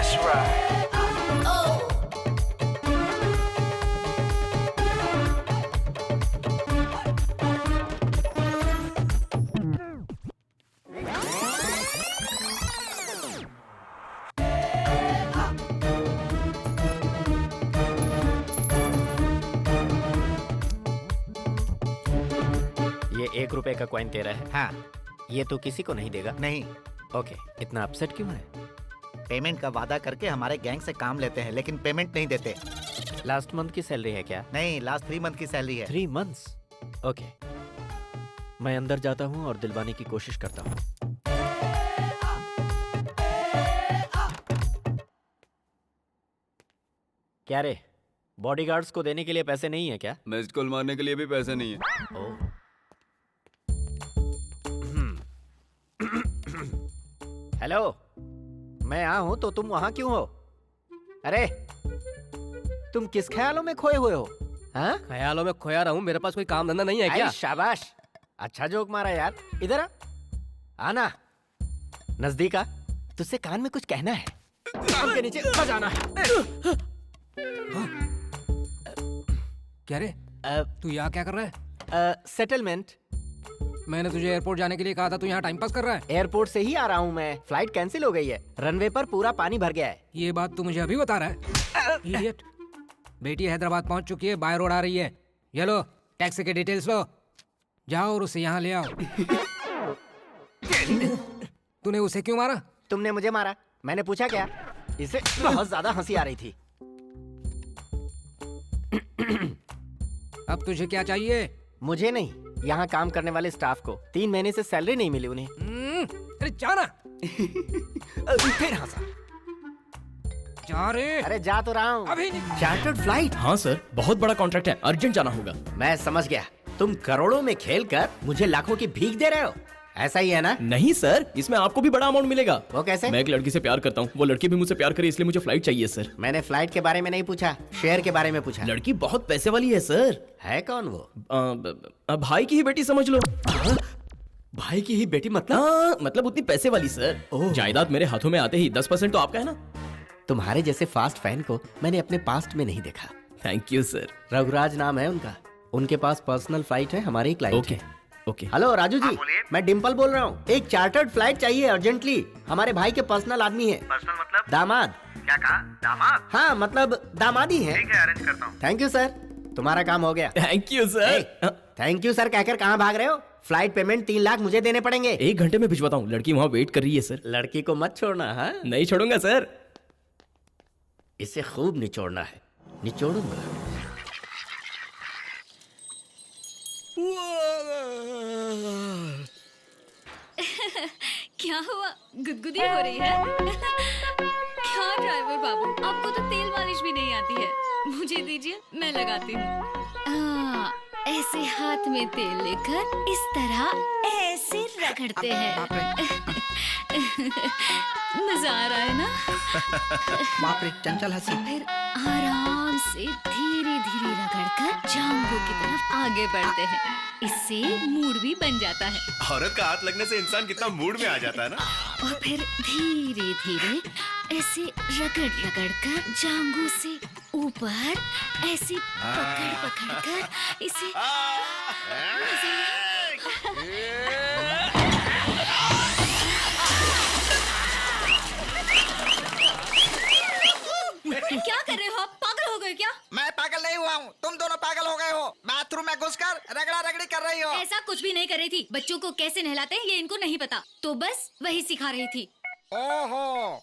That's right. ये 1 रुपए का कॉइन तेरा है। हाँ। ये तो किसी को नहीं देगा। नहीं। ओके, इतना अपसेट क्यों है? पेमेंट का वादा करके हमारे गैंग से काम लेते हैं लेकिन पेमेंट नहीं देते। लास्ट मंथ की सैलरी है क्या? नहीं, लास्ट 3 मंथ की सैलरी है। 3 मंथ्स? ओके, मैं अंदर जाता हूँ और दिलवाने की कोशिश करता हूँ। क्या रे, बॉडीगार्ड्स को देने के लिए पैसे नहीं है क्या? मिस्ड कॉल मारने के लिए भी पैसे नहीं है। ओह। हेलो, मैं यहाँ हूँ तो तुम वहाँ क्यों हो? अरे, तुम किस ख्यालों में खोए हुए हो? हाँ? ख्यालों में खोया रहूं, मेरे पास कोई काम धंधा नहीं है क्या? शाबाश, अच्छा जोक मारा यार। इधर आ, आना, नजदीक आ, तुझसे कान में कुछ कहना है। कान के नीचे बजाना है। क्या रे, तू यहाँ क्या कर रहा है? सेटलमेंट। मैंने तुझे एयरपोर्ट जाने के लिए कहा था, तू यहाँ टाइम पास कर रहा है? एयरपोर्ट से ही आ रहा हूँ मैं, फ्लाइट कैंसिल हो गई है, रनवे पर पूरा पानी भर गया है। ये बात तू मुझे अभी बता रहा है? इडियट। बेटी हैदराबाद पहुँच चुकी है, बाय रोड आ रही है। ये लो, टैक्सी के डिटेल्स लो, जाओ और उसे यहाँ ले आओ। तूने उसे क्यों मारा? तुमने मुझे मारा, मैंने पूछा क्या? इसे बहुत ज्यादा हंसी आ रही थी। अब तुझे क्या चाहिए? मुझे नहीं, यहाँ काम करने वाले स्टाफ को 3 महीने से सैलरी नहीं मिली उन्हें। अरे जा ना। फिर हंसा। जा रे। अरे जा तो रहा हूँ। अभी चार्टर्ड फ्लाइट? हाँ सर, बहुत बड़ा कॉन्ट्रैक्ट है, अर्जेंट जाना होगा। मैं समझ गया, तुम करोड़ों में खेलकर मुझे लाखों की भीख दे रहे हो, ऐसा ही है ना? नहीं सर, इसमें आपको भी बड़ा अमाउंट मिलेगा। वो कैसे? मैं एक लड़की से प्यार करता हूँ, वो लड़की भी मुझसे प्यार करे, इसलिए मुझे फ्लाइट चाहिए सर। मैंने फ्लाइट के बारे में नहीं पूछा, शेयर के बारे में पूछा। लड़की बहुत पैसे वाली है सर। है कौन वो? भाई की ही बेटी समझ लो। भाई की ही बेटी मतलब? मतलब उतनी पैसे वाली सर। जायदाद मेरे हाथों में आते ही 10% तो आपका है ना। तुम्हारे जैसे फास्ट फैन को मैंने अपने पास्ट में नहीं देखा। Thank you sir. रघुराज नाम है उनका, उनके पास पर्सनल फ्लाइट है, हमारे ही क्लाइंट ओके है। ओके। हेलो राजू जी, मैं डिम्पल बोल रहा हूँ। एक चार्टर्ड फ्लाइट चाहिए अर्जेंटली, हमारे भाई के पर्सनल आदमी है। पर्सनल मतलब? दामाद। क्या कहा? दामाद? हाँ, मतलब दामादी है। ठीक है, अरेंज करता हूँ। थैंक यू सर, तुम्हारा काम हो गया। Thank you sir. Thank you sir कहकर कहाँ भाग रहे हो? फ्लाइट पेमेंट 3 लाख मुझे देने पड़ेंगे। 1 घंटे में भिजवाता हूँ, लड़की वहाँ वेट कर रही है सर। लड़की को मत छोड़ना। हाँ, नहीं छोड़ूंगा सर। इसे खूब निचोड़ना है, निचोड़ूंगा। क्या हुआ, गुदगुदी हो रही है? क्या ड्राइवर बाबू, आपको तो तेल मालिश भी नहीं आती है। मुझे दीजिए, मैं लगाती हूँ। ऐसे हाथ में तेल लेकर इस तरह ऐसे रगड़ते हैं। मजा आ रहा है ना? बाप रे, चंचल हंसी। फिर आराम से धीरे धीरे रगड़कर जांघों की तरफ आगे बढ़ते हैं। इससे मूड भी बन जाता है। औरत का हाथ लगने से इंसान कितना मूड में आ जाता है ना। और फिर धीरे धीरे ऐसे रगड़ रगड़ कर जांघों से ऊपर ऐसे पकड़ पकड़ कर इसे क्या कर रहे हो आप? पागल हो गए क्या? मैं पागल नहीं हुआ हूँ, तुम दोनों पागल हो गए हो। बाथरूम में घुसकर रगड़ा रगड़ी कर रही हो। ऐसा कुछ भी नहीं कर रही थी। बच्चों को कैसे नहलाते हैं ये इनको नहीं पता, तो बस वही सिखा रही थी। ओहो,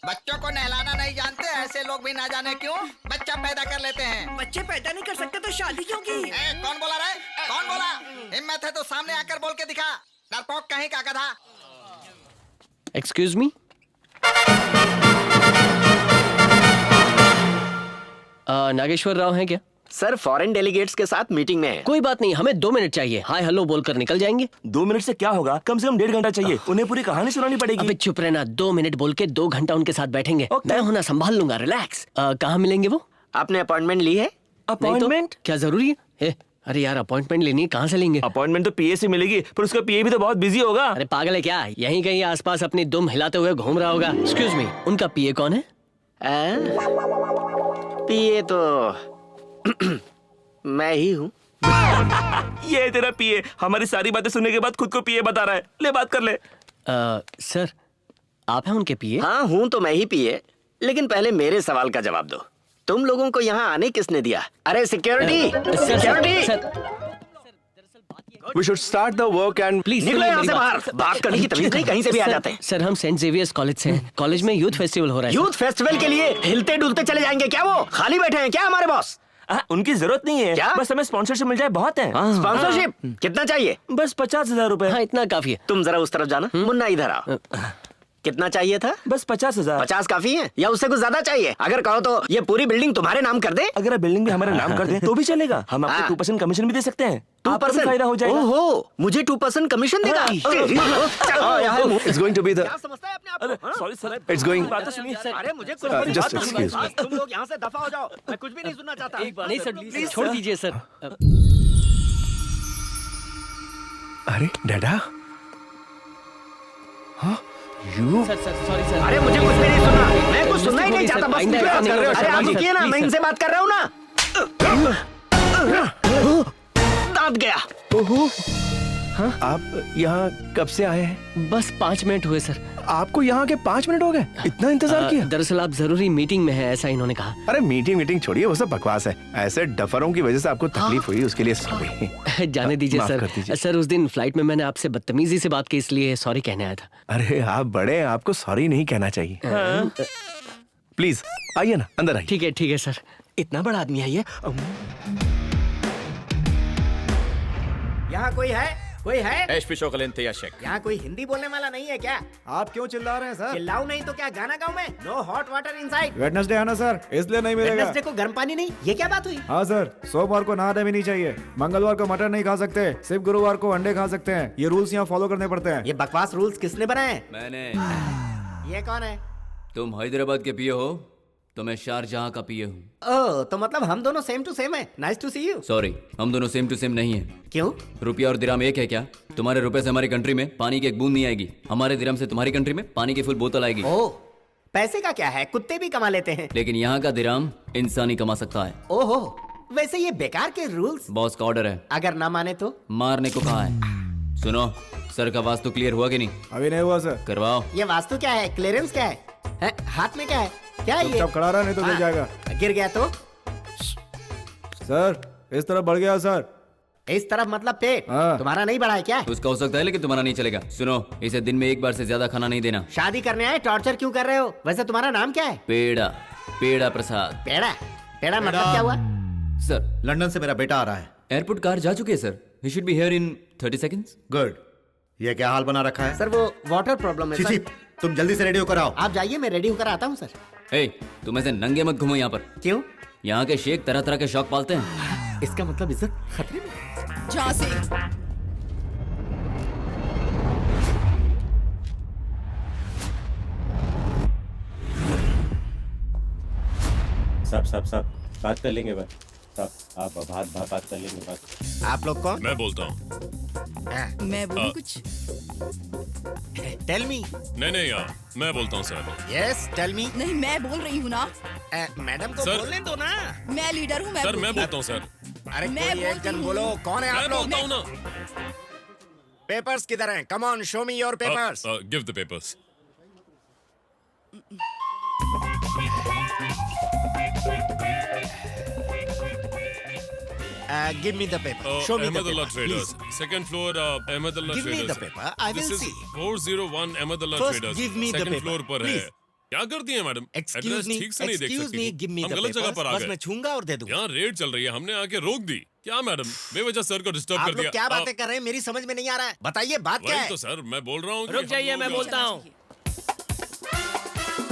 बच्चों को नहलाना नहीं जानते, ऐसे लोग भी ना जाने क्यों बच्चा पैदा कर लेते हैं। बच्चे पैदा नहीं कर सकते तो शादी क्यों की? कौन बोला रे? कौन बोला? हिम्मत है तो सामने आकर बोल के दिखा, डरपोक कहीं का गधा। Excuse me. नागेश्वर राव हैं क्या? सर फॉरेन डेलीगेट्स के साथ मीटिंग में है। कोई बात नहीं, हमें 2 मिनट चाहिए। हाय हेलो बोलकर निकल जाएंगे। 2 मिनट से क्या होगा, कम से कम 1.5 घंटा चाहिए। उन्हें पूरी कहानी सुनानी पड़ेगी। अबे चुप रहना, 2 मिनट बोल के 2 घंटा उनके साथ बैठेंगे। मैं होना संभाल लूंगा, रिलैक्स। कहाँ मिलेंगे वो? आपने अपॉइंटमेंट ली है? अपॉइंटमेंट? क्या जरूरी है? अरे यार अपॉइंटमेंट लेनी है, कहाँ से लेंगे? अपॉइंटमेंट तो पीए से मिलेगी, पर उसका पीए भी तो बहुत बिजी होगा। अरे पागल है क्या? यहीं कहीं आसपास अपनी दुम हिलाते हुए घूम रहा होगा। एक्सक्यूज मी, उनका पीए कौन है? पिए तो मैं ही हूँ। ये है तेरा पीए, हमारी सारी बातें सुनने के बाद खुद को पीए बता रहा है। ले बात कर ले। सर आप हैं उनके पीए? हाँ हूँ तो मैं ही पिए, लेकिन पहले मेरे सवाल का जवाब दो। तुम लोगों को यहाँ आने किसने दिया? अरे security, security! We should start the work and please निकलो यहाँ से बाहर। बात करने की तमीज नहीं, कहीं से भी आ जाते हैं। सर हम सेंट जेवियर्स कॉलेज से हैं। कॉलेज में यूथ फेस्टिवल हो रहा है। यूथ फेस्टिवल के लिए हिलते डुलते चले जाएंगे क्या? वो खाली बैठे हैं क्या हमारे बॉस? उनकी जरूरत नहीं है। क्या? बस हमें स्पॉन्सरशिप मिल जाए बहुत है। स्पॉन्सरशिप कितना चाहिए? बस 50,000 रुपए। हाँ इतना काफी है। तुम जरा उस तरफ जाना। मुन्ना इधर आओ। कितना चाहिए था? बस 50,000। 50 काफी है या उससे कुछ ज्यादा चाहिए? अगर कहो तो ये पूरी बिल्डिंग तुम्हारे नाम कर दे। अगर आप बिल्डिंग भी हमारे नाम कर दें तो भी चलेगा। हम आपको 2% कमिशन भी दे सकते हैं। 2% फायदा हो जाएगा। ओहो, मुझे 2% कमीशन देगा? It's going to be the. क्या समझता है अपने आप को? Sorry sir, It's going. बात तो सुनिए। अरे मुझे कुछ Just excuse me. तुम लोग यहाँ से दफा हो जाओ। मैं कुछ भी नहीं सुनना चाहता। नहीं सर प्लीज छोड़ दीजिए सर। अरे डैडा, हाँ यू सर सॉरी सर। अरे मुझे कुछ भी नहीं सुनना। मैं कुछ सुनना ही नहीं चाहता। बस आइंदा ऐसा नहीं होगा, अरे आप सर, रुकिए ना, please, मैं सर। इनसे बात कर रहा हूँ ना। दांत गया। ओहो, हाँ आप यहाँ कब से आए हैं? बस 5 मिनट हुए सर। आपको यहाँ के 5 मिनट हो गए? इतना इंतजार किया? दरअसल आप जरूरी मीटिंग में हैं ऐसा इन्होंने कहा। अरे मीटिंग छोड़िए, वो सब बकवास है। ऐसे डफरों की वजह से आपको तकलीफ हुई, उसके लिए सॉरी। जाने दीजिए माफ सर। कर दीजिए। सर उस दिन फ्लाइट में मैंने आपसे बदतमीजी से बात की इसलिए सॉरी कहने आया था। अरे आप बड़े हैं, आपको सॉरी नहीं कहना चाहिए। प्लीज आइए ना, अंदर आइए। ठीक है सर। इतना बड़ा आदमी है ये। यहाँ कोई है? कोई है? यहाँ कोई हिंदी बोलने वाला नहीं है क्या? आप क्यों चिल्ला रहे हैं सर? चिल्लाऊं नहीं तो क्या गाना गाऊं मैं? No hot water inside. Wednesday है ना सर, इसलिए नहीं मिलेगा। वेडनेसडे को गर्म पानी नहीं, ये क्या बात हुई? हाँ सर, सोमवार को नहाना भी नहीं चाहिए, मंगलवार को मटन नहीं खा सकते, सिर्फ गुरुवार को अंडे खा सकते हैं। ये रूल्स यहाँ फॉलो करने पड़ते हैं। ये बकवास रूल्स किसने बनाए? मैंने। ये कौन है? तुम हैदराबाद के पिए हो तो मैं शारजहां का पिए हूँ। ओह, तो मतलब हम दोनों सेम टू सेम है। Nice to see you. Sorry, हम दोनों सेम टू सेम नहीं है। क्यों? रुपया और दिराम एक है क्या? तुम्हारे रुपए से हमारी कंट्री में पानी की एक बूंद नहीं आएगी, हमारे दिराम से तुम्हारी कंट्री में पानी की फुल बोतल आएगी। ओह, पैसे का क्या है, कुत्ते भी कमा लेते हैं। लेकिन यहाँ का दिराम इंसान ही कमा सकता है। ओहो, वैसे ये बेकार के रूल्स। बॉस का ऑर्डर है, अगर ना माने तो? मारने को कहा है। सुनो, सर का वास्तु क्लियर हुआ कि नहीं? अभी नहीं हुआ सर। करवाओ। ये वास्तु क्या है? क्लियरेंस क्या है? हाथ में क्या है? क्या है ये? चुपचाप खड़ा रहा, नहीं तो गिर जाएगा। गिर गया तो? सर इस तरफ बढ़ गया सर। इस तरफ मतलब पेट? हाँ। तुम्हारा नहीं बढ़ा है क्या? उसका हो सकता है लेकिन तुम्हारा नहीं चलेगा। सुनो, इसे दिन में एक बार से ज्यादा खाना नहीं देना। शादी करने आए, टॉर्चर क्यों कर रहे हो? वैसे तुम्हारा नाम क्या है? पेड़ा, पेड़ा प्रसाद। पेड़ा? पेड़ा मतलब क्या हुआ? सर लंदन से मेरा बेटा आ रहा है। एयरपोर्ट कार जा चुकी है sir. He should be here in 30 seconds. Good. ये क्या हाल बना रखा है? सर वो वाटर प्रॉब्लम है छी, सर। तुम जल्दी से रेडी होकर आओ। आप जाइए, मैं रेडी होकर आता हूँ सर। हे, तुम ऐसे नंगे मत घूमो यहाँ पर। क्यों? यहाँ के शेख तरह तरह के शौक पालते हैं। इसका मतलब इज्जत खतरे में? जहाँ से सब बात कर लेंगे बस। सब आप बात कर लेंगे बस। आप लोग कौन? मैं बोलता हूँ। मैं बोलूं कुछ? Tell me. नहीं यार, मैं बोलता हूँ सर। Yes, tell me. नहीं, मैं बोल रही हूँ ना। मैडम को सर। बोलने दो ना। मैं लीडर हूँ। सर मैं बोलता हूँ सर। अरे मैं कोई एक बोलती जन हूँ। बोलो, कौन है मैं आप लोग? बोलता हूँ ना। पेपर्स किधर हैं? Come on, show me your papers. Give the papers. Give me the paper. Show me the Ahmedullah paper, Traders. please. Second floor, Ahmedullah Give me Traders. the paper. I will This see. is 401 Ahmedullah First, Traders. give me the Second paper, floor पर है। please. क्या करती है madam? Excuse address me. ठीक से नहीं देख Excuse सकती me. थी। Give me हम the गलत जगह papers. पर आ बस मैं गए। छूंगा और दे दूंगा। यहाँ रेड चल रही है, हमने आके रोक दी। क्या मैडम, बेवजह सर को डिस्टर्ब आप कर लोग दिया। क्या बातें कर रहे हैं? मेरी समझ में नहीं आ रहा है। बताइए बात क्या वही है? तो सर मैं बोल रहा हूँ। रुक जाइए, मैं बोलता हूँ।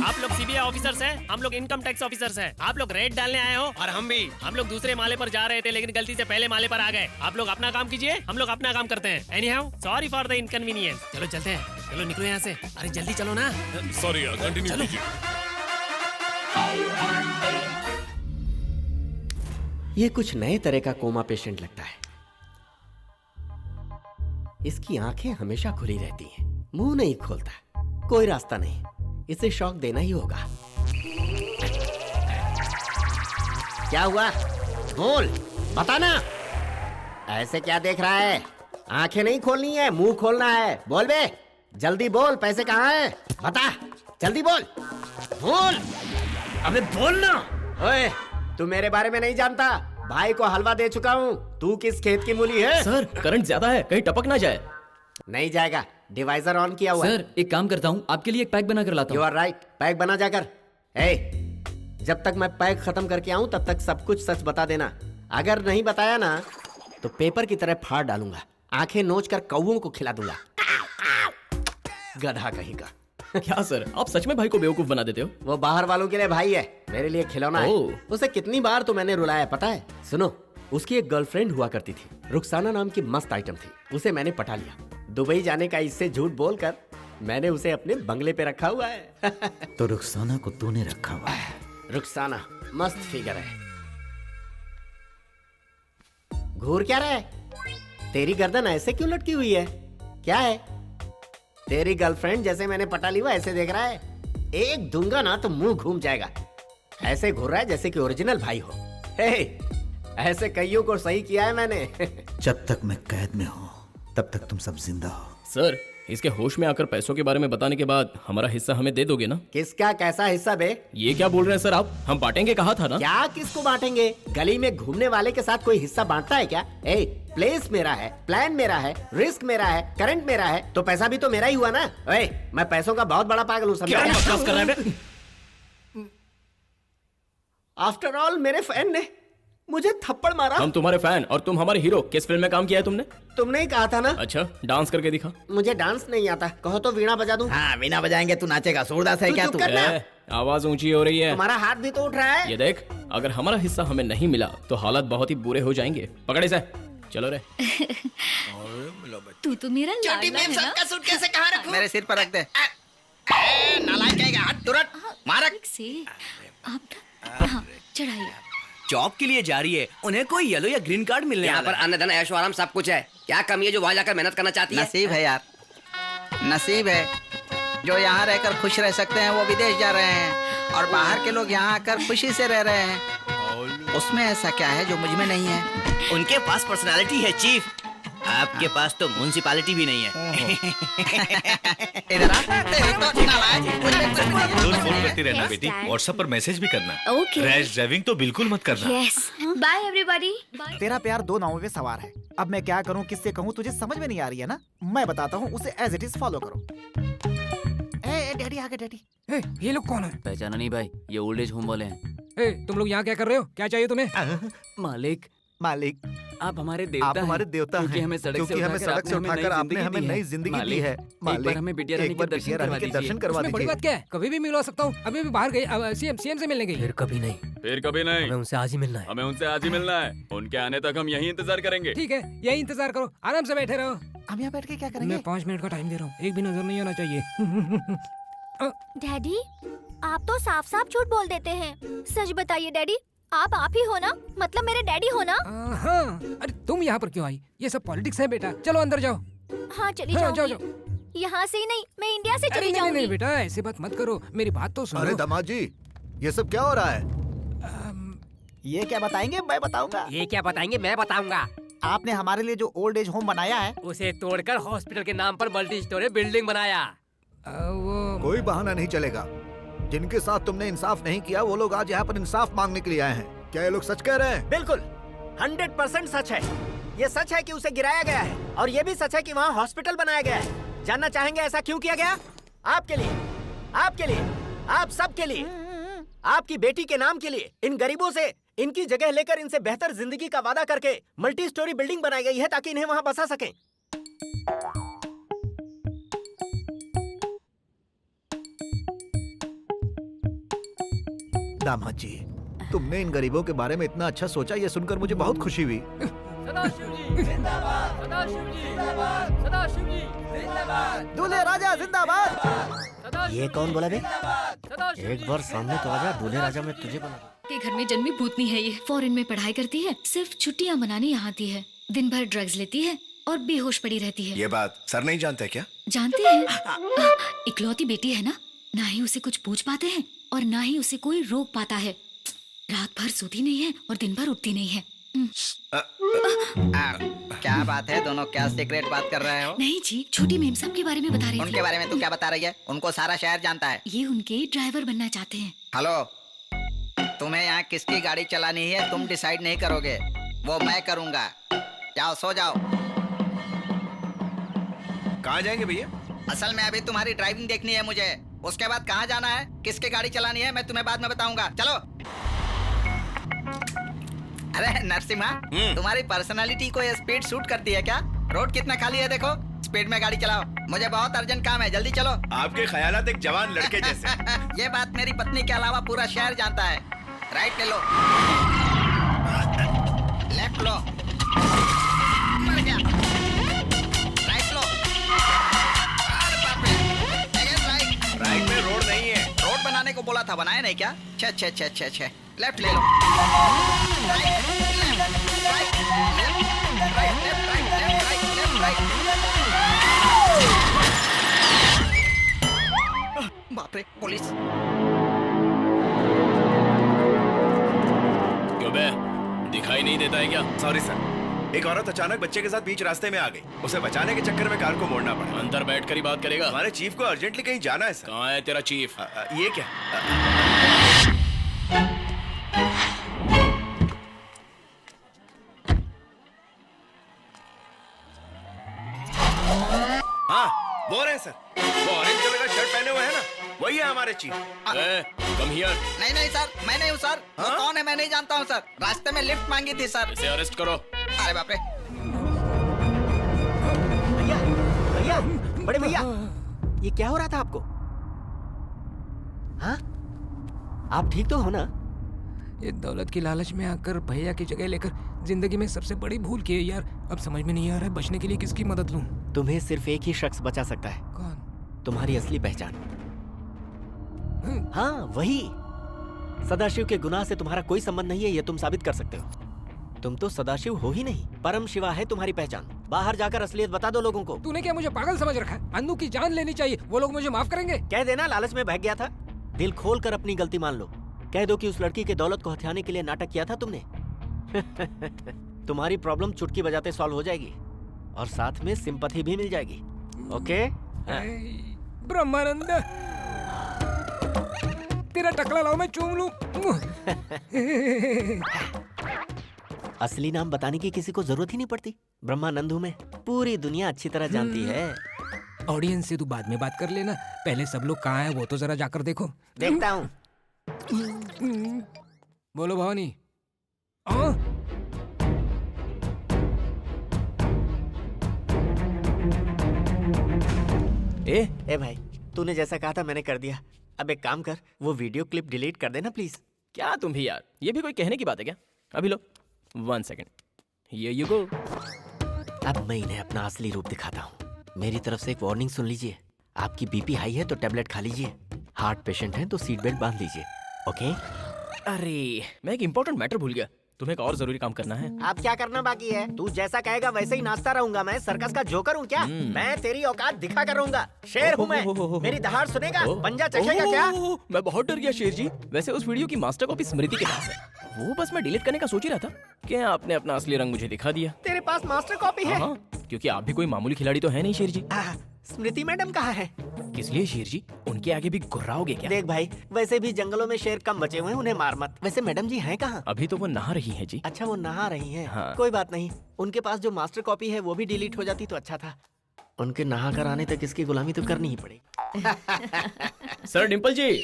आप लोग सीबीआई ऑफिसर्स हैं, हम लोग इनकम टैक्स ऑफिसर्स हैं। आप लोग रेड डालने आए हो और हम भी। हम लोग दूसरे माले पर जा रहे थे लेकिन गलती से पहले माले पर आ गए। आप लोग अपना काम कीजिए, हम लोग अपना काम करते हैं। Anyhow, sorry for the inconvenience. चलो चलते हैं, चलो निकलो यहाँ से। अरे जल्दी चलो ना। सॉरी यार, कंटिन्यू कीजिए। ये कुछ नए तरह का कोमा पेशेंट लगता है। इसकी आंखें हमेशा खुली रहती हैं, मुंह नहीं खोलता, कोई रास्ता नहीं, इसे शौक देना ही होगा। क्या हुआ? बोल, बता ना। ऐसे क्या देख रहा है? आंखें नहीं खोलनी है, मुंह खोलना है। बोल बे, जल्दी बोल, पैसे कहाँ हैं? बता, जल्दी बोल, बोल। अबे बोल ना। ओए, तू मेरे बारे में नहीं जानता, भाई को हलवा दे चुका हूँ। तू किस खेत की मूली है? सर करंट ज्यादा है, कहीं टपक ना जाए। नहीं जाएगा, डिवाइजर ऑन किया हुआ है। सर एक काम करता हूँ, आपके लिए एक पैक बना कर लाता यू हूँ। आर राइट, पैक बना जाकर। जब तक मैं पैक खत्म करके आऊं तब तक सब कुछ सच बता देना। अगर नहीं बताया ना तो पेपर की तरह फाड़ डालूंगा, आंखें नोच कर कौवों को खिला दूंगा। गधा कहीं का। क्या सर, आप सच में भाई को बेवकूफ बना देते हो? वो बाहर वालों के लिए भाई है, मेरे लिए खिलौना है। उसे कितनी बार तो मैंने रुलाया पता है। सुनो, उसकी एक गर्लफ्रेंड हुआ करती थी, रुखसाना नाम की मस्त आइटम थी। उसे मैंने पटा लिया। दुबई जाने का इससे झूठ बोलकर मैंने उसे अपने बंगले पे रखा हुआ है। तो रुखसाना को तूने रखा हुआ है? रुखसाना मस्त फिगर है। घूर क्या रहा है? तेरी गर्दन ऐसे क्यों लटकी हुई है? क्या है? तेरी गर्लफ्रेंड जैसे मैंने पटा ली हुआ ऐसे देख रहा है? एक दूंगा ना तो मुंह घूम जाएगा। ऐसे घूर रहा है जैसे कि ओरिजिनल भाई हो। ऐसे कईयों को सही किया है मैंने। जब तक मैं कैद में हूँ तब तक तुम सब जिंदा हो। सर इसके होश में आकर पैसों के बारे में बताने के बाद हमारा हिस्सा हमें दे दोगे ना? किसका कैसा हिस्सा बे? ये क्या बोल रहे हैं सर आप? हम बांटेंगे कहा था ना? क्या किसको बांटेंगे? गली में घूमने वाले के साथ कोई हिस्सा बांटता है क्या? प्लेस मेरा है, प्लान मेरा है, रिस्क मेरा है, करंट मेरा है, तो पैसा भी तो मेरा ही हुआ ना। मैं पैसों का बहुत बड़ा पागल हूँ, समझा? आफ्टर ऑल मेरे फैन ने मुझे थप्पड़ मारा। हम तुम्हारे फैन और तुम हमारे हीरो। किस फिल्म में काम किया है तुमने? तुमने ही कहा था ना। अच्छा, डांस करके दिखा। मुझे डांस नहीं आता, कहो तो वीणा बजा दूं। हाँ, वीणा बजाएंगे, तू नाचेगा। सूरदास है क्या तू? आवाज ऊंची हो रही है। तुम्हारा हाथ भी तो उठ रहा है। ये देख, अगर हमारा हिस्सा हमें नहीं मिला तो हालात बहुत ही बुरे हो जाएंगे। पकड़े से चलो रे। तू तो मेरा लाडला है ना? का सूट कैसे कहाँ रखूं? मेरे सिर पर रख दे। नालायक कहेगा, हट तुरंत मारक से आप हाँ, चढ़ाइए। जॉब के लिए जा रही है, उन्हें कोई येलो या ग्रीन कार्ड मिलने यहाँ पर अन्न धन ऐशो आराम सब कुछ है। क्या कमी है जो वहाँ जाकर मेहनत करना चाहती है? नसीब है यार, नसीब है। जो यहाँ रहकर खुश रह सकते हैं वो विदेश जा रहे हैं, और बाहर के लोग यहाँ आकर खुशी से रह रहे हैं। उसमें ऐसा क्या है जो मुझ में नहीं है? उनके पास पर्सनालिटी है चीफ, आपके पास तो म्युनिसिपैलिटी भी नहीं है। इधर आ, तेरी तो नालायक। रोज फोन करती रहना बेटी, व्हाट्सएप पर मैसेज भी करना। ओके। रैश ड्राइविंग तो बिल्कुल मत करना। Yes, bye everybody. तेरा प्यार दो नावों में सवार है। अब मैं क्या करूं, किससे कहूं, तुझे समझ में नहीं आ रही है ना? मैं बताता हूं, उसे एज इट इज फॉलो करो। डैडी आ गए, डैडी। ये लोग कौन है? पहचाना नहीं भाई, ये ओल्ड एज होम वाले हैं। तुम लोग यहाँ क्या कर रहे हो? क्या चाहिए तुम्हें? मालिक, मालिक आप हमारे देवता आप हमारे देवता हैं, क्योंकि हमें सड़क से उठाकर आपने हमें नई जिंदगी दी है। मालिक, हमें बिटिया रानी के दर्शन करवा इसमें बड़ी बात क्या है? कभी भी मिलवा सकता हूँ। अभी भी बाहर गई, सीएम से मिलने गई। फिर कभी नहीं, हमें उनसे आज ही मिलना है। हमें उनसे आज ही मिलना है। उनके आने तक हम यहीं इंतजार करेंगे। ठीक है, यही इंतजार करो, आराम से बैठे रहो। हम यहाँ बैठ के क्या करेंगे? मैं 5 मिनट का टाइम दे रहा हूँ, एक भी नजर नहीं आना चाहिए। डैडी, आप तो साफ साफ झूठ बोल देते हैं। सच बताइए डैडी, आप ही हो ना? मतलब मेरे डैडी हो ना? हाँ। अरे तुम यहाँ पर क्यों आई? ये सब पॉलिटिक्स है बेटा, चलो अंदर जाओ। हाँ चली जाओ। यहाँ से ही नहीं, मैं इंडिया से चली जाऊंगी। नहीं बेटा, ऐसी बात मत करो, मेरी बात तो सुनो। अरे दामाद जी, ये सब क्या हो रहा है? ये क्या बताएंगे? मैं बताऊंगा। ये क्या बताएंगे? मैं बताऊंगा। आपने हमारे लिए जो ओल्ड एज होम बनाया है, उसे तोड़कर हॉस्पिटल के नाम पर मल्टी स्टोरी बिल्डिंग बनाया। कोई बहाना नहीं चलेगा। जिनके साथ तुमने इंसाफ नहीं किया वो लोग आज यहाँ पर इंसाफ मांगने के लिए आए हैं। क्या ये लोग सच कह रहे हैं? बिल्कुल 100% सच है। ये सच है कि उसे गिराया गया है, और ये भी सच है कि वहाँ हॉस्पिटल बनाया गया है। जानना चाहेंगे ऐसा क्यों किया गया? आपके लिए, आपके लिए, आप सबके लिए, आपकी बेटी के नाम के लिए। इन गरीबों से इनकी जगह लेकर इनसे बेहतर जिंदगी का वादा करके मल्टी स्टोरी बिल्डिंग बनाई गई है ताकि इन्हें वहाँ बसा सकें। दामाद जी, तुमने इन गरीबों के बारे में इतना अच्छा सोचा, ये सुनकर मुझे बहुत खुशी हुई। दूल्हे राजा जिंदाबाद। ये कौन बोला बे? एक बार सामने तो आजा, दूल्हे राजा में तुझे बना। के घर में जन्मी भूतनी है ये। फॉरेन में पढ़ाई करती है, सिर्फ छुट्टियां मनाने यहाँ आती है। दिन भर ड्रग्स लेती है, और बेहोश पड़ी रहती है। ये बात सर नहीं जानते क्या? जानते हैं, इकलौती बेटी है ना, ना ही उसे कुछ पूछ पाते हैं और ना ही उसे कोई रोक पाता है। रात भर सोती नहीं है और दिन भर उठती नहीं है। क्या बात है, दोनों क्या सीक्रेट बात कर रहे हो? नहीं जी, छोटी मेम साहब के बारे में बता रही थी। उनके बारे में तू क्या बता रही है? उनको सारा शहर जानता है। ये उनके ड्राइवर बनना चाहते हैं। हेलो, तुम्हें यहाँ किसकी गाड़ी चलानी है तुम डिसाइड नहीं करोगे, वो मैं करूँगा। जाओ सो जाओ। कहाँ जाएंगे भैया? असल में अभी तुम्हारी ड्राइविंग देखनी है मुझे, उसके बाद कहाँ जाना है, किसकी गाड़ी चलानी है, मैं तुम्हें बाद में बताऊंगा। चलो। अरे नरसिम्हा, तुम्हारी पर्सनालिटी को ये स्पीड सूट करती है क्या? रोड कितना खाली है देखो, स्पीड में गाड़ी चलाओ। मुझे बहुत अर्जेंट काम है, जल्दी चलो। आपके ख्यालात एक जवान लड़के जैसे। ये बात मेरी पत्नी के अलावा पूरा शहर जानता है। राइट ले लो, लेफ्ट लो, मर गया, राइट लो। अरे बाप रे, अगेन राइट। राइट में रोड नहीं है। रोड बनाने को बोला था, बनाया नहीं क्या? छे छे छे छे छे, लेफ्ट ले लो। Right, left, right, left, right, left, right, left, right, left, right. बाप रे, पुलिस। क्यों बे, दिखाई नहीं देता है क्या? सॉरी सर, एक औरत अचानक बच्चे के साथ बीच रास्ते में आ गई। उसे बचाने के चक्कर में कार को मोड़ना पड़ा। अंदर बैठ कर ही बात करेगा। हमारे चीफ को अर्जेंटली कहीं जाना है सर। कहाँ है तेरा चीफ? ये क्या? हाँ, वो रहे सर, वो ऑरेंज कलर का शर्ट पहने हुए हैं ना, वही है हमारे चीफ। Come here. नहीं नहीं सर, मैं नहीं हूँ सर। वो कौन है मैं नहीं जानता हूँ सर। रास्ते में लिफ्ट मांगी थी सर। इसे अरेस्ट करो। अरे बाप रे। भैया, भैया, बड़े भैया, ये क्या हो रहा था आपको? हाँ, आप ठीक तो हो ना? ये दौलत की लालच में आकर भैया की जगह लेकर जिंदगी में सबसे बड़ी भूल की है यार। अब समझ में नहीं आ रहा है बचने के लिए किसकी मदद लूं। तुम्हें सिर्फ एक ही शख्स बचा सकता है। कौन? तुम्हारी असली पहचान। हाँ, वही। सदाशिव के गुनाह से तुम्हारा कोई संबंध नहीं है, ये तुम साबित कर सकते हो। तुम तो सदाशिव हो ही नहीं, परम शिवा है तुम्हारी पहचान। बाहर जाकर असलियत बता दो लोगों को। तूने क्या मुझे पागल समझ रखा है? अन्नू की जान लेनी चाहिए, वो लोग मुझे माफ करेंगे। कह देना लालच में बह गया था। दिल खोल कर अपनी गलती मान लो। कह दो कि उस लड़की के दौलत को हथियाने के लिए नाटक किया था तुमने। तुम्हारी प्रॉब्लम चुटकी बजाते सॉल्व हो जाएगी और साथ में सिंपैथी भी मिल जाएगी। ओके? ब्रह्मानंद, तेरा टकला लाओ मैं चूम लूं। असली नाम बताने की किसी को जरूरत ही नहीं पड़ती। ब्रह्मानंद हूँ मैं, पूरी दुनिया अच्छी तरह जानती है। ऑडियंस से तू बाद में बात कर लेना, पहले सब लोग कहाँ हैं वो तो जरा जाकर देखो। देखता हूँ। बोलो भवानी। ए भाई, तूने जैसा कहा था मैंने कर दिया। अब एक काम कर, वो वीडियो क्लिप डिलीट कर देना प्लीज। क्या तुम भी यार, ये भी कोई कहने की बात है क्या? अभी लो 1 सेकंड, ये यू गो। अब मैं इन्हें अपना असली रूप दिखाता हूँ। मेरी तरफ से एक वार्निंग सुन लीजिए। आपकी बीपी हाई है तो टेबलेट खा लीजिए, हार्ट पेशेंट है तो सीट बेल्ट बांध लीजिए। ओके? अरे मैं एक इम्पोर्टेंट मैटर भूल गया, तुम्हें एक और जरूरी काम करना है। अब क्या करना बाकी है? तू जैसा कहेगा वैसे ही नाचता रहूंगा। मैं सर्कस का जोकर हूँ क्या? मैं तेरी औकात दिखा कर रहूंगा। शेर हूँ मैं। मेरी दहाड़ सुनेगा? पंजा चखेगा क्या? मैं बहुत डर गया शेर जी। वैसे उस वीडियो की मास्टर कॉपी स्मृति के पास है, वो बस मैं डिलीट करने का सोच ही रहा था कि आपने अपना असली रंग मुझे दिखा दिया। तेरे पास मास्टर कॉपी है? हाँ, क्योंकि आप भी कोई मामूली खिलाड़ी तो है नहीं शेर जी। स्मृति मैडम कहाँ है? किस लिए शेर जी, उनके आगे भी गुर्राओगे क्या? देख भाई, वैसे भी जंगलों में शेर कम बचे हुए हैं, उन्हें मार मत। वैसे मैडम जी हैं कहाँ? अभी तो वो नहा रही है जी। अच्छा, वो नहा रही हैं। हाँ। कोई बात नहीं, उनके पास जो मास्टर कॉपी है वो भी डिलीट हो जाती तो अच्छा था। उनके नहा कर आने तक इसकी गुलामी तो करनी ही पड़ेगी। सर डिम्पल जी,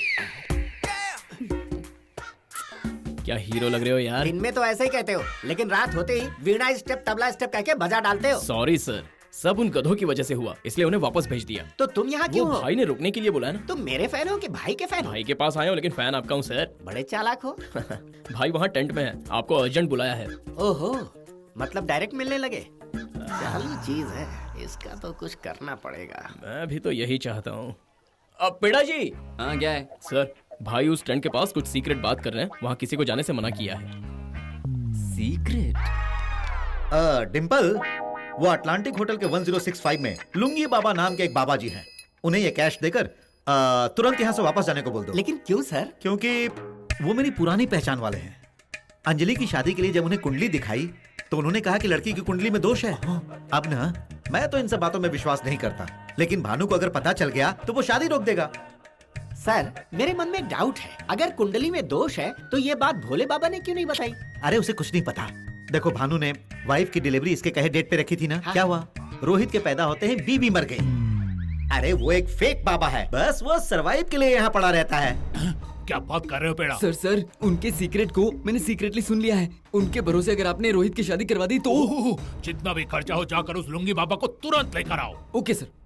क्या हीरो लग रहे हो यार। दिन में तो ऐसे ही कहते हो, लेकिन रात होते ही वीणा स्टेप तबला स्टेप कह के बजा डालते हो। सॉरी सर, सब उन गधों की वजह से हुआ, इसलिए उन्हें वापस भेज दिया। तो तुम यहाँ क्यों हो? भाई ने रुकने के लिए बोला ना। तुम मेरे फैन हो कि भाई के फैन हो? भाई के पास आए हो, लेकिन फैन आपका हूँ सर। बड़े चालाक हो। भाई वहाँ टेंट में है, आपको अर्जेंट बुलाया है। ओहो, मतलब डायरेक्ट मिलने लगे। जाली चीज है, इसका तो कुछ करना पड़ेगा। मैं भी तो यही चाहता हूँ। अब पेड़ा जी। हाँ क्या है? सर, भाई उस टेंट के पास कुछ सीक्रेट बात कर रहे हैं, वहाँ किसी को जाने से मना किया है। सीक्रेट? डिम्पल, वो अटलांटिक होटल के 1065 में लुंगी बाबा नाम के एक बाबा जी हैं। उन्हें ये कैश देकर तुरंत यहाँ से वापस जाने को बोल दो। लेकिन क्यों सर? क्योंकि वो मेरी पुरानी पहचान वाले हैं। अंजलि की शादी के लिए जब उन्हें कुंडली दिखाई तो उन्होंने कहा कि लड़की की कुंडली में दोष है। अब ना मैं तो इन सब बातों में विश्वास नहीं करता, लेकिन भानु को अगर पता चल गया तो वो शादी रोक देगा। सर मेरे मन में डाउट है, अगर कुंडली में दोष है तो ये बात भोले बाबा ने क्यों नहीं बताई? अरे उसे कुछ नहीं पता। देखो भानु ने वाइफ की डिलीवरी इसके कहे डेट पे रखी थी ना। हाँ। क्या हुआ? रोहित के पैदा होते ही बीबी मर गई। अरे वो एक फेक बाबा है, बस वो सरवाइव के लिए यहाँ पड़ा रहता है। क्या बात कर रहे हो पेड़ा? सर उनके सीक्रेट को मैंने सीक्रेटली सुन लिया है। उनके भरोसे अगर आपने रोहित की शादी करवा दी तो जितना भी खर्चा हो जाकर उस लुंगी बाबा को तुरंत लेकर आओ। Okay sir.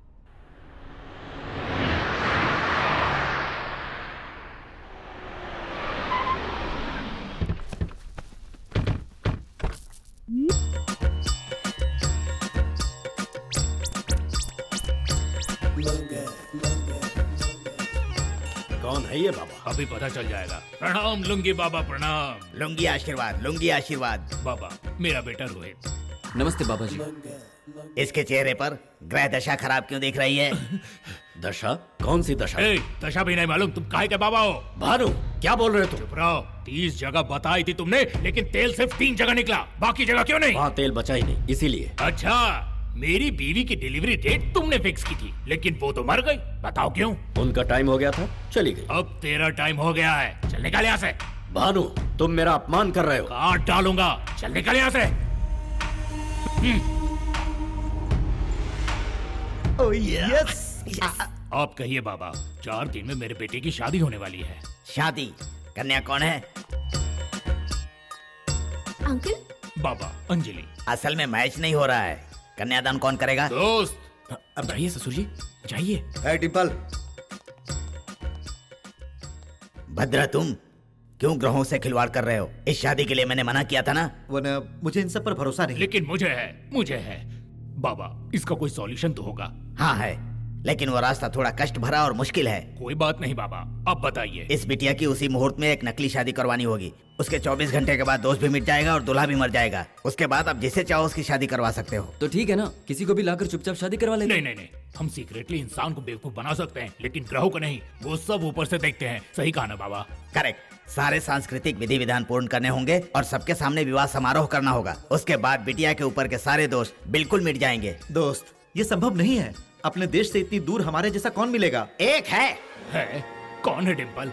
कौन है ये बाबा? अभी पता चल जाएगा। प्रणाम लुंगी बाबा, प्रणाम। लुंगी आशीर्वाद, लुंगी आशीर्वाद। बाबा मेरा बेटा रोहित। नमस्ते बाबा जी। इसके चेहरे पर ग्रह दशा खराब क्यों दिख रही है? दशा? कौन सी दशा? दशा भी नहीं मालूम, तुम काहे के बाबा हो? भानु क्या बोल रहे हो तुम? चुप रहो। 30 जगह बताई थी तुमने, लेकिन तेल सिर्फ 3 जगह निकला, बाकी जगह क्यों नहीं? वहाँ तेल बचा ही नहीं, इसीलिए। अच्छा, मेरी बीवी की डिलीवरी डेट तुमने फिक्स की थी, लेकिन वो तो मर गई। बताओ क्यों? उनका टाइम हो गया था, चली गई। अब तेरा टाइम हो गया है, चल निकल यहाँ से। भानु तुम मेरा अपमान कर रहे हो। काट डालूंगा, चल निकल यहाँ से। यस। आप कहिए बाबा, 4 दिन में मेरे बेटे की शादी होने वाली है। शादी? कन्या कौन है? अंकल? बाबा अंजलि। असल में मैच नहीं हो रहा है, कन्यादान कौन करेगा? दोस्त। अब जाइए ससुर जी, जाइए। डिम्पल। भद्रा तुम क्यों ग्रहों से खिलवाड़ कर रहे हो? इस शादी के लिए मैंने मना किया था ना। वो न, मुझे इन सब पर भरोसा नहीं। लेकिन मुझे है। बाबा इसका कोई सॉल्यूशन तो होगा? हाँ है, लेकिन वो रास्ता थोड़ा कष्ट भरा और मुश्किल है। कोई बात नहीं बाबा, अब बताइए। इस बिटिया की उसी मुहूर्त में एक नकली शादी करवानी होगी। उसके 24 घंटे के बाद दोस्त भी मिट जाएगा और दूल्हा भी मर जाएगा। उसके बाद आप जिसे चाहो उसकी शादी करवा सकते हो। तो ठीक है ना, किसी को भी लाकर चुपचाप शादी करवा लेते। नहीं, हम सीक्रेटली इंसान को बेवकूफ बना सकते हैं, लेकिन ग्रहों को नहीं। वो सब ऊपर से देखते हैं। सही कहा ना बाबा? करेक्ट। सारे सांस्कृतिक विधि विधान पूर्ण करने होंगे और सबके सामने विवाह समारोह करना होगा। उसके बाद बिटिया के ऊपर के सारे दोष बिल्कुल मिट जाएंगे। दोस्त ये संभव नहीं है। अपने देश से इतनी दूर हमारे जैसा कौन मिलेगा? एक है। कौन है डिम्पल?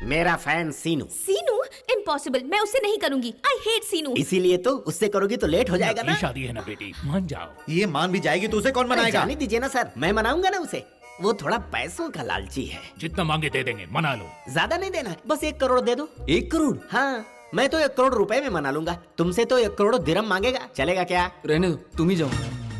मेरा फैन सीनू। सीनू? इम्पॉसिबल, मैं उससे नहीं करूंगी। आई हेट सीनू। इसीलिए तो उससे करोगी तो लेट हो जाएगा ना। शादी है ना बेटी, मान जाओ। ये मान भी जाएगी तो उसे कौन मनाएगा? जाने दीजिए ना सर, मैं मनाऊंगा ना उसे। वो थोड़ा पैसों का लालची है। जितना मांगे दे देंगे, मना लो। ज्यादा नहीं देना, बस 1 करोड़ दे दो। 1 करोड़? हाँ, मैं तो 1 करोड़ रुपए में मना लूंगा। तुमसे तो 1 करोड़ दिरहम मांगेगा, चलेगा क्या? रहने दो, तुम ही जाओ।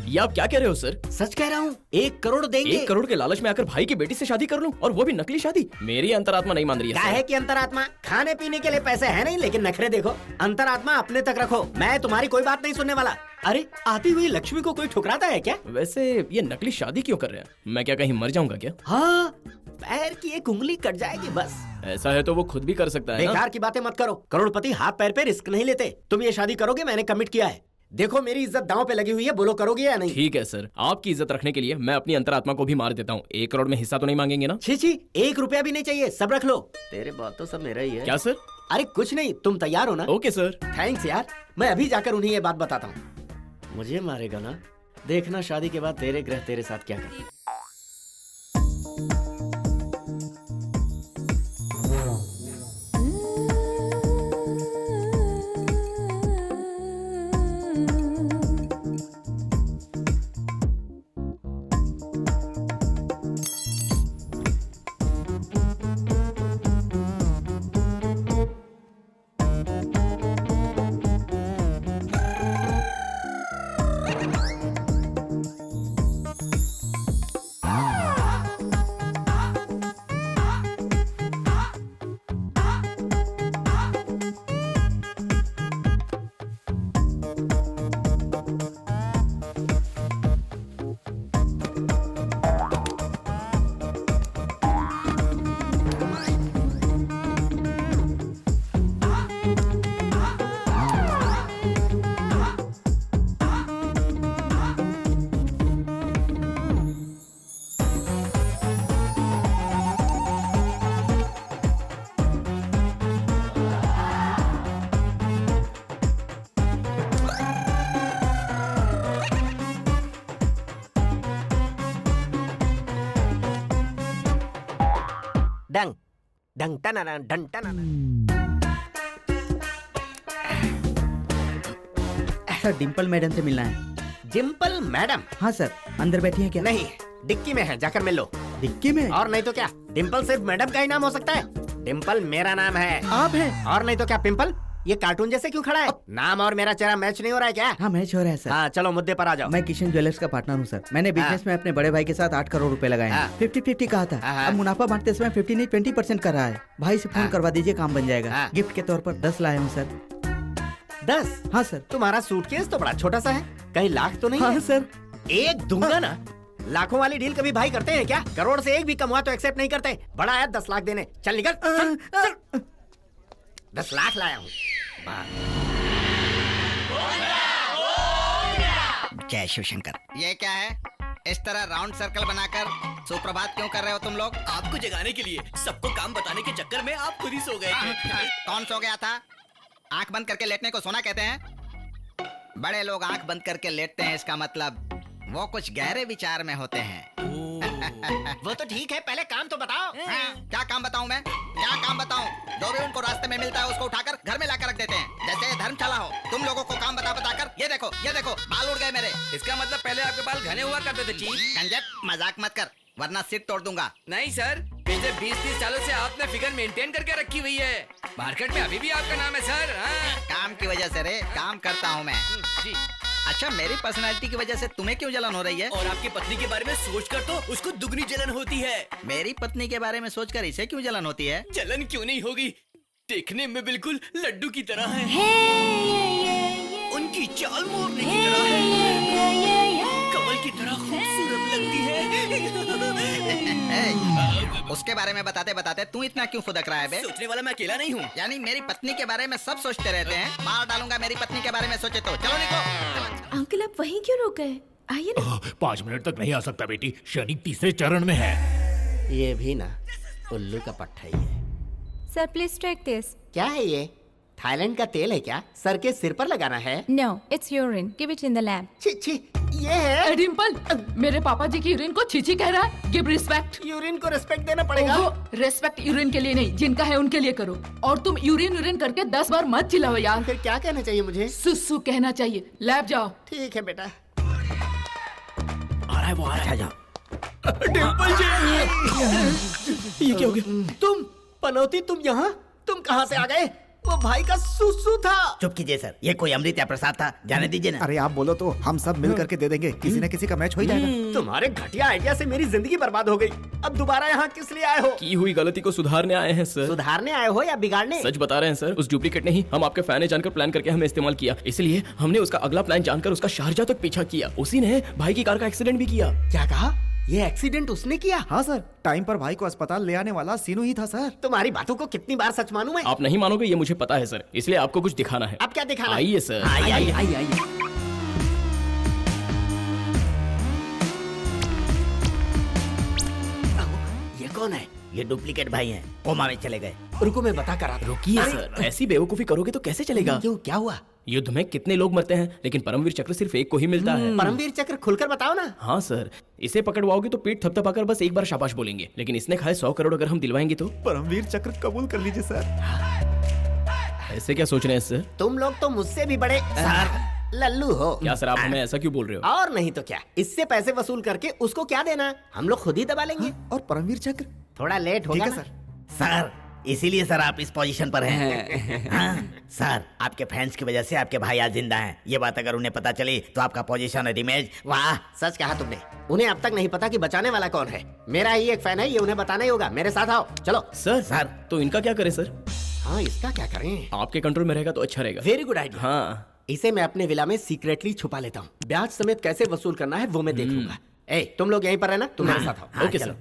ये आप क्या कह रहे हो सर? सच कह रहा हूँ, 1 करोड़ देंगे। 1 करोड़ के लालच में आकर भाई की बेटी से शादी कर लूं, और वो भी नकली शादी? मेरी अंतरात्मा नहीं मान रही है। क्या है कि अंतरात्मा? खाने पीने के लिए पैसे है नहीं, लेकिन नखरे देखो। अंतरात्मा अपने तक रखो, मैं तुम्हारी कोई बात नहीं सुनने वाला। अरे आती हुई लक्ष्मी को कोई ठुकराता है क्या? वैसे ये नकली शादी क्यों कर रहे हैं? मैं क्या कहीं मर जाऊंगा क्या? हाँ, पैर की एक उंगली कट जाएगी बस। ऐसा है तो वो खुद भी कर सकता है ना? बेकार की बातें मत करो। करोड़पति हाथ पैर पे रिस्क नहीं लेते। तुम ये शादी करोगे, मैंने कमिट किया है। देखो मेरी इज्जत दांव पे लगी हुई है, बोलो करोगे या नहीं? ठीक है सर, आपकी इज्जत रखने के लिए मैं अपनी अंतरात्मा को भी मार देता हूँ। 1 करोड़ में हिस्सा तो नहीं मांगेंगे ना? छी, 1 रुपया भी नहीं चाहिए, सब रख लो। तेरे बात तो सब मेरा ही है। क्या सर? अरे कुछ नहीं, तुम तैयार हो ना? Okay sir. थैंक्स यार, मैं अभी जाकर उन्हें ये बात बताता हूँ। मुझे मारेगा ना? देखना शादी के बाद तेरे ग्रह तेरे साथ क्या करते। डंग डंग टना डंग टना। सर डिम्पल मैडम से मिलना है। डिम्पल मैडम? हाँ सर, अंदर बैठी हैं क्या? नहीं, डिक्की में है, जाकर मिल लो। डिक्की में? और नहीं तो क्या, डिम्पल सिर्फ मैडम का ही नाम हो सकता है? डिम्पल मेरा नाम है। आप हैं? और नहीं तो क्या पिंपल? ये कार्टून जैसे क्यों खड़ा है? नाम और मेरा चेहरा मैच नहीं हो रहा है क्या? हाँ मैच हो रहा है सर। हाँ चलो मुद्दे पर आ जाओ। मैं किशन ज्वेलर्स का पार्टनर हूँ सर। मैंने बिजनेस में अपने बड़े भाई के साथ 8 करोड़ रुपए लगाए हैं। 50-50 कहा था। अब मुनाफा बांटते समय 50 नहीं 20% कर रहा है। भाई से फोन करवा दीजिए, काम बन जाएगा। गिफ्ट के तौर पर 10 लाया हूँ सर। 10? हाँ सर। तुम्हारा सूटकेस तो बड़ा छोटा सा है, कहीं लाख तो नहीं? हाँ है? सर। एक दूंगा ना। लाखों वाली डील कभी भाई करते हैं क्या? करोड़ से एक भी कम हुआ तो एक्सेप्ट नहीं करते। बड़ा है 10 लाख देने। चल निकल चल। 10 लाख लाया हूँ। जय शिव शंकर। ये क्या है? इस तरह राउंड सर्कल बनाकर सुप्रभात क्यों कर रहे हो तुम लोग? आपको जगाने के लिए, सबको काम बताने के चक्कर में आप खुद ही सो गए थे। कौन सो गया था? आंख बंद करके लेटने को सोना कहते हैं? बड़े लोग आंख बंद करके लेटते हैं, इसका मतलब वो कुछ गहरे विचार में होते हैं। वो तो ठीक है, पहले काम तो बताओ। क्या काम बताऊं मैं? क्या काम बताऊं? जो भी उनको रास्ते में मिलता है उसको उठाकर घर में लाकर रख देते हैं, जैसे धर्मशाला हो। तुम लोगों को काम बता कर ये देखो बाल उड़ गए मेरे। इसका मतलब पहले आपके बाल घने हुआ करते थे चीफ। कंजर मजाक मत कर वरना सिर तोड़ दूंगा। नहीं सर, पिछले 20-30 सालों से आपने फिगर मेंटेन करके रखी हुई है। मार्केट में अभी भी आपका नाम है सर। काम की वजह से रे, काम करता हूँ मैं। जी। अच्छा, मेरी पर्सनालिटी की वजह से तुम्हें क्यों जलन हो रही है? और आपकी पत्नी के बारे में सोचकर तो उसको दुगनी जलन होती है। मेरी पत्नी के बारे में सोचकर इसे क्यों जलन होती है? जलन क्यों नहीं होगी, देखने में बिल्कुल लड्डू की तरह है। उनकी चाल मोरनी की तरह है, कमल की तरह खूबसूरत लगती है। उसके बारे में बताते बताते तू इतना क्यों फुदक रहा है बे? सोचने वाला मैं अकेला नहीं हूँ। यानी मेरी पत्नी के बारे में सब सोचते रहते हैं? मार डालूंगा मेरी पत्नी के बारे में सोचे तो। चलो निको। अंकल आप वहीं क्यों रुक गए? आइए ना। 5 मिनट तक नहीं आ सकता बेटी, शनि तीसरे चरण में है। ये भी ना उल्लू का पट्टा ही है। Sir please take this. क्या है ये? थाईलैंड का तेल है क्या? सर के सिर पर लगाना है? No, it's urine. Give it in the lab. छी छी, ये है? डिम्पल, मेरे पापा जी की यूरिन को छीछी कह रहा है। Give respect. यूरिन को रिस्पेक्ट देना पड़ेगा। रेस्पेक्ट यूरिन के लिए नहीं, जिनका है उनके लिए करो। और तुम यूरिन करके 10 बार मत चिल्लाओ यार। फिर क्या कहना चाहिए मुझे? सुसु कहना चाहिए। लैब जाओ। ठीक है बेटा। आ रहा है वो, आ रहा है। जाओ। डिम्पल जी, ये क्या हो गया? तुम पनौती, तुम यहाँ? तुम कहाँ से आ गए? वो भाई का सुसु था। चुप कीजिए सर, ये कोई अमृत या प्रसाद था, जाने दीजिए ना। अरे आप बोलो तो हम सब मिल करके दे देंगे, किसी न किसी का मैच हो ही जाएगा। तुम्हारे घटिया आइडिया से मेरी जिंदगी बर्बाद हो गई। अब दोबारा यहाँ किस लिए आए हो? की हुई गलती को सुधारने आए हैं सर। सुधारने आए हो या बिगाड़ने? सच बता रहे हैं सर, उस डुप्लीकेट ने ही हम आपके फैन है जानकर प्लान करके हमें इस्तेमाल किया। इसलिए हमने उसका अगला प्लान जानकर उसका शारजा तक पीछा किया। उसी ने भाई की कार का एक्सीडेंट भी किया। क्या कहा? ये एक्सीडेंट उसने किया? हाँ सर, टाइम पर भाई को अस्पताल ले आने वाला सीनू ही था सर। तुम्हारी बातों को कितनी बार सच मानूं मैं? आप नहीं मानोगे, ये मुझे पता है सर, इसलिए आपको कुछ दिखाना है। अब क्या दिखाना? आइए सर। आइए। ये कौन है? ये डुप्लीकेट भाई हैं, कोमा में चले गए। रुको मैं बता कर आता। रुकिए सर, ऐसी बेवकूफी करोगे तो कैसे चलेगा? क्यों, क्या हुआ? युद्ध में कितने लोग मरते हैं, लेकिन परमवीर चक्र सिर्फ एक को ही मिलता है। परमवीर चक्र खुलकर बताओ ना। हाँ सर, इसे पकड़वाओगे तो पीठ थपथपाकर बस एक बार शाबाश बोलेंगे, लेकिन इसने खाए 100 करोड़ अगर हम दिलवाएंगे तो। परमवीर चक्र कबूल कर लीजिए सर। ऐसे क्या सोच रहे हैं सर? तुम लोग तो मुझसे भी बड़े लल्लू हो। क्या सर, आप हमें ऐसा क्यों बोल रहे हो? और नहीं तो क्या, इससे पैसे वसूल करके उसको क्या देना, हम लोग खुद ही दबा लेंगे। और परमवीर चक्र थोड़ा लेट होगा सर। सर इसीलिए सर आप इस पोजीशन पर हैं। हाँ, सर आपके फैंस की वजह से आपके भाई आज जिंदा हैं। ये बात अगर उन्हें पता चली तो आपका पोजीशन और इमेज। वाह, सच कहा तुमने। उन्हें अब तक नहीं पता कि बचाने वाला कौन है। मेरा ही एक फैन है, ये उन्हें बताना ही होगा। मेरे साथ आओ, चलो। सर तो इनका क्या करें सर? हाँ, इसका क्या करें? आपके कंट्रोल में रहेगा तो अच्छा रहेगा। Very good idea. हाँ, इसे मैं अपने विला में सीक्रेटली छुपा लेता हूँ। ब्याज समेत कैसे वसूल करना है वो मैं देख लूंगा। ए, तुम लोग यहीं पर रहना, तुम मेरे साथ आओ। Okay sir.